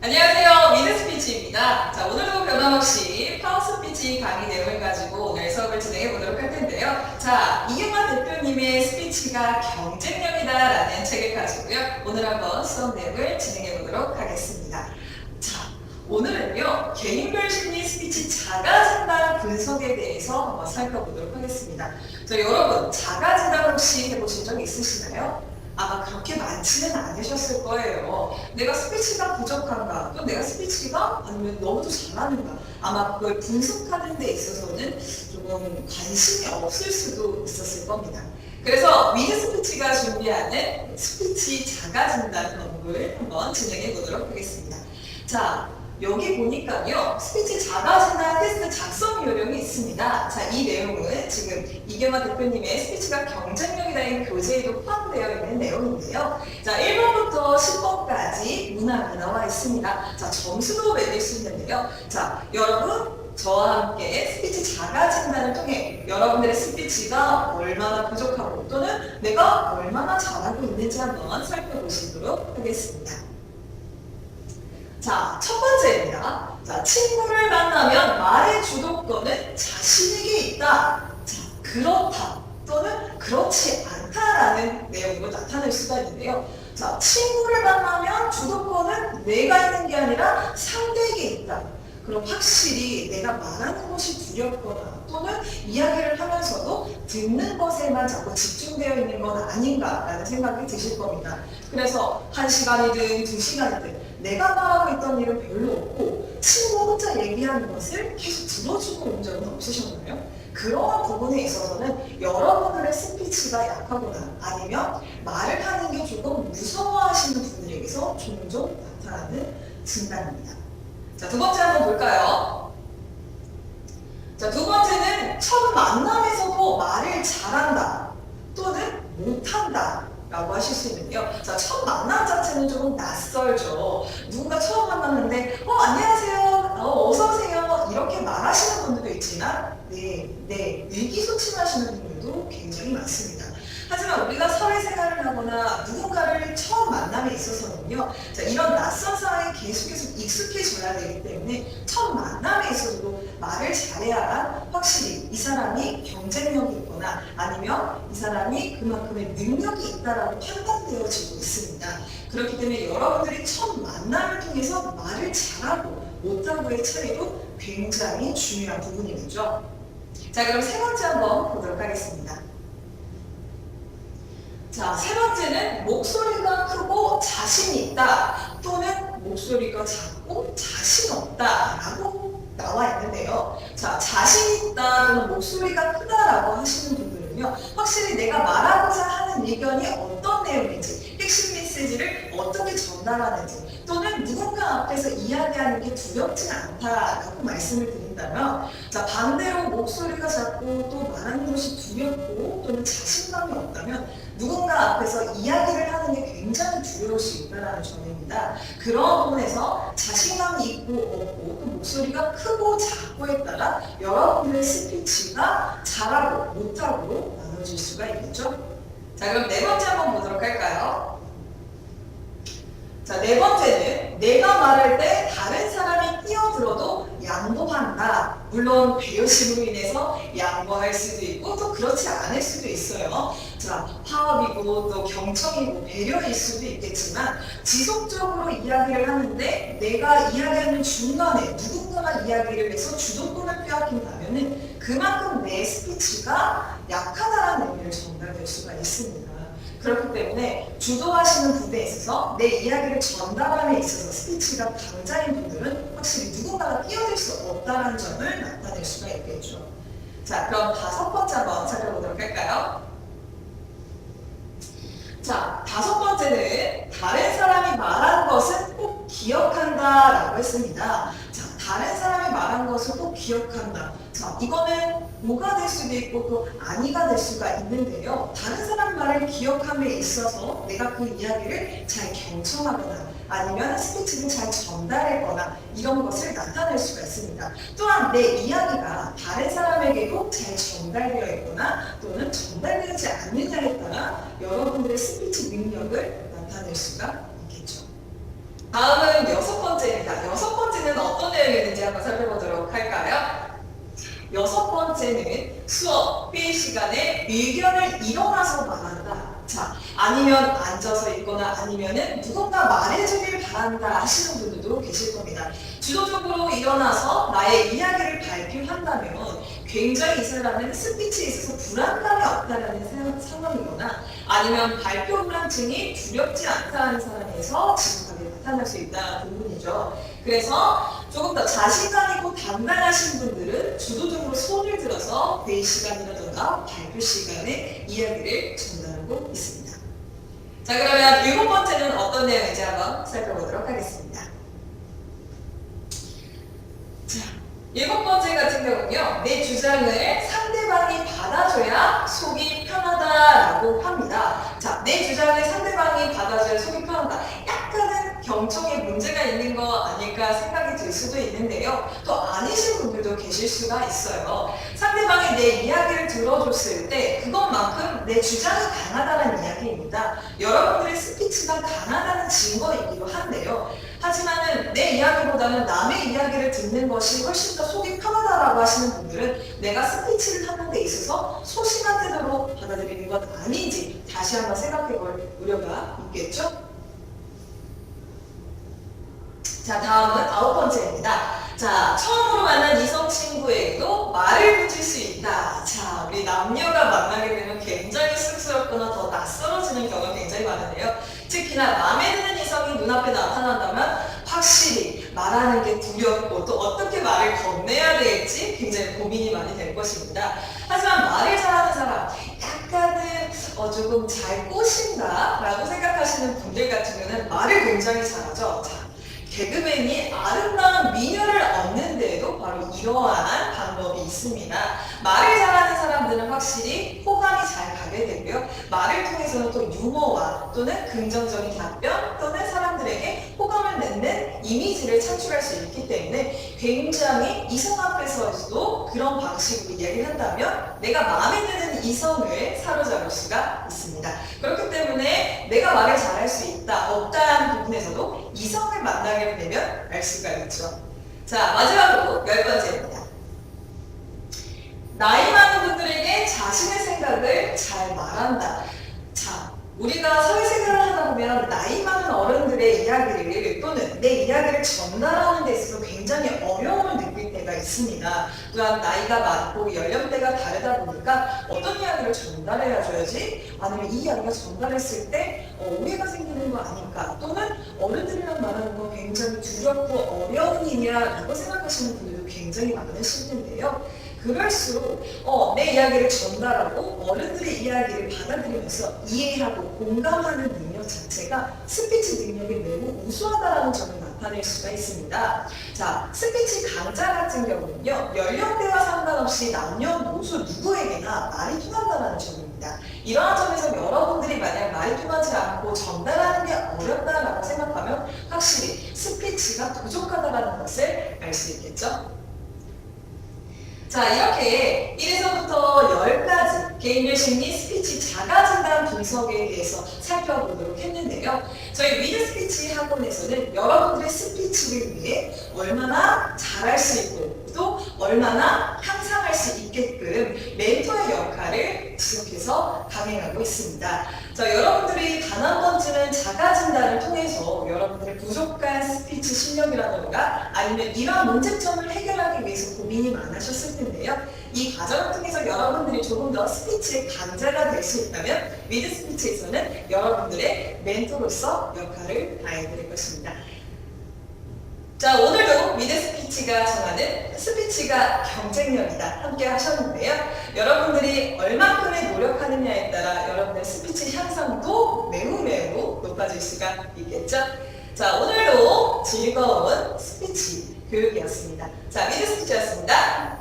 안녕하세요. 미드스피치입니다. 자, 오늘도 변함없이 파워스피치 강의 내용을 가지고 오늘 수업을 진행해 보도록 할 텐데요. 자, 이경환 대표님의 스피치가 경쟁력이다라는 책을 가지고요. 오늘 한번 수업 내용을 진행해 보도록 하겠습니다. 자, 오늘은요. 개인별 심리 스피치 자가진단 분석에 대해서 한번 살펴보도록 하겠습니다. 자, 여러분 자가진단 혹시 해보신 적 있으시나요? 아마 그렇게 많지는 않으셨을 거예요. 내가 스피치가 부족한가, 또 내가 스피치가 아니면 너무도 잘하는가, 아마 그걸 분석하는 데 있어서는 조금 관심이 없을 수도 있었을 겁니다. 그래서 위드 스피치가 준비하는 스피치 자가진단 연구를 한번 진행해 보도록 하겠습니다. 자, 여기 보니까요, 스피치 자가진단 테스트 작성 요령이 있습니다. 자, 이 내용은 지금 이경환 대표님의 스피치가 경쟁력이라는 교재에도 포함되어 있는 내용인데요. 자, 1번부터 10번까지 문항이 나와 있습니다. 자, 점수도 매길 수 있는데요. 자, 여러분, 저와 함께 스피치 자가진단을 통해 여러분들의 스피치가 얼마나 부족하고 또는 내가 얼마나 잘하고 있는지 한번 살펴보시도록 하겠습니다. 자, 첫 번째입니다. 자, 친구를 만나면 말의 주도권은 자신에게 있다. 자, 그렇다 또는 그렇지 않다라는 내용으로 나타낼 수가 있는데요. 자, 친구를 만나면 주도권은 내가 있는 게 아니라 상대에게 있다. 그럼 확실히 내가 말하는 것이 두렵거나 또는 이야기를 하면서도 듣는 것에만 자꾸 집중되어 있는 건 아닌가라는 생각이 드실 겁니다. 그래서 1시간이든 2시간이든 내가 말하고 있던 일은 별로 없고 친구 혼자 얘기하는 것을 계속 들어주고 온 적은 없으셨나요? 그러한 부분에 있어서는 여러분들의 스피치가 약하거나 아니면 말을 하는 게 조금 무서워하시는 분들에게서 종종 나타나는 진단입니다. 자, 두 번째 한번 볼까요? 자, 두 번째는 첫 만남에서도 말을 잘한다 또는 못한다 라고 하실 수 있는데요. 자, 첫 만남 자체는 조금 낯설죠. 누군가 처음 만났는데 안녕하세요, 어서오세요 이렇게 말하시는 분들도 있지만 네, 의기소침하시는 분들도 굉장히 많습니다. 하지만 우리가 사회생활을 하거나 누군가를 처음 만남에 있어서는요, 자, 이런 낯선 상황에 계속해서 익숙해져야 되기 때문에 첫 만남에 있어서도 말을 잘해야 확실히 이 사람이 경쟁력이 있거나 아니면 이 사람이 그만큼의 능력이 있다라고 판단되어지고 있습니다. 그렇기 때문에 여러분들이 첫 만남을 통해서 말을 잘하고 못하고의 차이도 굉장히 중요한 부분이겠죠. 자, 그럼 세 번째 한번 보도록 하겠습니다. 자, 세 번째는 목소리가 크고 자신이 있다 또는 목소리가 작고 자신 없다 라고 나와 있는데요. 자, 자신 있다 또는 목소리가 크다라고 하시는 분들은요, 확실히 내가 말하고자 하는 의견이 어떤 내용인지, 핵심 메시지를 어떻게 전달하는지 또는 누군가 앞에서 이야기하는 게 두렵지 않다라고 말씀을 드린다면, 자, 반대로 목소리가 작고 또 말하는 것이 두렵고 또는 자신감이 없다면 누군가 앞에서 이야기를 하는 게 굉장히 두려울 수 있다는 점입니다. 그런 부분에서 자신감이 있고 없고 또 목소리가 크고 작고에 따라 여러분들의 스피치가 잘하고 못하고 나눠질 수가 있겠죠. 자, 그럼 네 번째 한번 보도록 할까요? 자, 네 번째는 내가 말할 때 다른 사람이 끼어들어도 양보한다. 물론 배려심으로 인해서 양보할 수도 있고 또 그렇지 않을 수도 있어요. 자, 화합이고 또 경청이고 배려일 수도 있겠지만 지속적으로 이야기를 하는데 내가 이야기하는 중간에 누군가가 이야기를 해서 주도권을 빼앗긴다면 그만큼 내 스피치가 약하다는 의미를 전달될 수가 있습니다. 그렇기 때문에 주도하시는 부분에 있어서 내 이야기를 전달함에 있어서 스피치가 강자인 분들은 확실히 누군가가 끼어들 수 없다는 점을 나타낼 수가 있겠죠. 자, 그럼 다섯 번째 한번 살펴보도록 할까요? 자, 다섯 번째는 다른 사람이 말한 것은 꼭 기억한다 라고 했습니다. 자, 다른 사람이 말한 것을 꼭 기억한다. 자, 이거는 뭐가 될 수도 있고 또 아니가 될 수가 있는데요. 다른 사람 말을 기억함에 있어서 내가 그 이야기를 잘 경청하거나 아니면 스피치를 잘 전달했거나 이런 것을 나타낼 수가 있습니다. 또한 내 이야기가 다른 사람에게도 잘 전달되어 있거나 또는 전달되지 않느냐에 따라 여러분들의 스피치 능력을 나타낼 수가 있겠죠. 다음은 여섯 번째 내용이 있는지 한번 살펴보도록 할까요? 여섯 번째는 수업, 회의 시간에 의견을 일어나서 말한다. 자, 아니면 앉아서 있거나 아니면은 누군가 말해주길 바란다 하시는 분들도 계실 겁니다. 주도적으로 일어나서 나의 이야기를 발표한다면 굉장히 이 사람은 스피치에 있어서 불안감이 없다는 상황이거나 아니면 발표 불안증이 두렵지 않다는 사람에서 지속하게 나타날 수 있다는 부분이죠. 그래서 조금 더 자신감 있고 당당하신 분들은 주도적으로 손을 들어서 회의 시간이라든가 발표 시간에 이야기를 전달하고 있습니다. 자, 그러면 일곱 번째는 어떤 내용인지 한번 살펴보도록 하겠습니다. 자, 일곱 번째 같은 경우는요, 내 주장을 상대방이 받아줘야 속이 편하다라고 합니다. 자, 내 주장을 상대방이 받아줘야 속이 편하다. 약간은 경청에 문제가 있는 거 아닐까 생각이 들 수도 있는데요. 또 아니신 분들도 계실 수가 있어요. 상대방이 내 이야기를 들어줬을 때 그것만큼 내 주장이 강하다는 이야기입니다. 여러분들의 스피치가 강하다는 증거이기도 한데요. 하지만은 내 이야기보다는 남의 이야기를 듣는 것이 훨씬 더 속이 편하다라고 하시는 분들은 내가 스피치를 하는 데 있어서 소심한 태도로 받아들이는 것 아닌지 다시 한번 생각해 볼 우려가 있겠죠? 자, 다음은 아홉 번째입니다. 자, 처음으로 만난 이성 친구에게도 말을 붙일 수 있다. 자, 우리 남녀가 만나게 되면 굉장히 쑥스럽거나 더 낯설어지는 경우가 굉장히 많은데요. 특히나 마음에 드는 이성이 눈앞에 나타난다면 확실히 말하는 게 두렵고 또 어떻게 말을 건네야 될지 굉장히 고민이 많이 될 것입니다. 하지만 말을 잘하는 사람, 약간은 조금 잘 꼬신다 라고 생각하시는 분들 같은 경우는 말을 굉장히 잘하죠. 자, 개그맨이 아름다운 미녀를 얻는 데에도 바로 이러한 방법이 있습니다. 말을 잘하는 사람들은 확실히 호감이 잘 가게 되고요. 말을 통해서는 또 유머와 또는 긍정적인 답변 또는 사람들에게 호감을 내는 이미지를 창출할 수 있기 때문에 굉장히 이성 앞에서도 그런 방식으로 이야기를 한다면 내가 마음에 드는 이성을 사로잡을 수가 있습니다. 그렇기 때문에 내가 말을 잘할 수 있다, 없다는 부분에서도 이성을 만나게 되면 알 수가 있죠. 자, 마지막으로 열 번째입니다. 나이 많은 분들에게 자신의 생각을 잘 말한다. 자, 우리가 사회생활을 하다 보면 나이 많은 어른들의 이야기를 또는 내 이야기를 전달하는 데 있어서 굉장히 어려움을 느낄 때가 있습니다. 또한 나이가 많고 연령대가 다르다 보니까 어떤 이야기를 전달해야 줘야지 아니면 이 이야기가 전달했을 때 오해가 생기는 거 아닐까 또는 어른들이랑 말하는 거 굉장히 두렵고 어려운 일이야라고 생각하시는 분들도 굉장히 많으실 텐데요. 그럴수록 내 이야기를 전달하고 어른들의 이야기를 받아들이면서 이해하고 공감하는 능력 자체가 스피치 능력이 매우 우수하다는 점을 나타낼 수가 있습니다. 자, 스피치 강좌 같은 경우는요, 연령대와 상관없이 남녀노소 누구에게나 말이 통한다는 점입니다. 이러한 점에서 여러분들이 만약 말이 통하지 않고 전달하는 게 어렵다라고 생각하면 확실히 스피치가 부족하다는 것을 알 수 있겠죠? 자, 이렇게 1에서부터 10까지 개인별 심리 스피치 자가진단 분석에 대해서 살펴보도록 했는데요. 저희 미드 스피치 학원에서는 여러분들의 스피치를 위해 얼마나 잘할 수 있고 또 얼마나 향상할 수 있게끔 멘토의 역할을 지속해서 강행하고 있습니다. 자, 여러분들이 단 한 번쯤은 자가진단을 통해서 여러분들의 부족한 스피치 실력이라던가 아니면 이러한 문제점을 해결하기 위해서 고민이 많으셨을 텐데요. 이 과정을 통해서 여러분들이 조금 더 스피치의 강자가 될 수 있다면 미드 스피치에서는 여러분들의 멘토로서 역할을 다해드릴 것입니다. 자, 오늘도 미드 스피치가 정하는 스피치가 경쟁력이다 함께 하셨는데요. 여러분들이 얼마큼의 노력하느냐에 따라 여러분의 스피치 향상도 매우 높아질 수가 있겠죠. 자, 오늘도 즐거운 스피치 교육이었습니다. 자, 미드 스피치였습니다.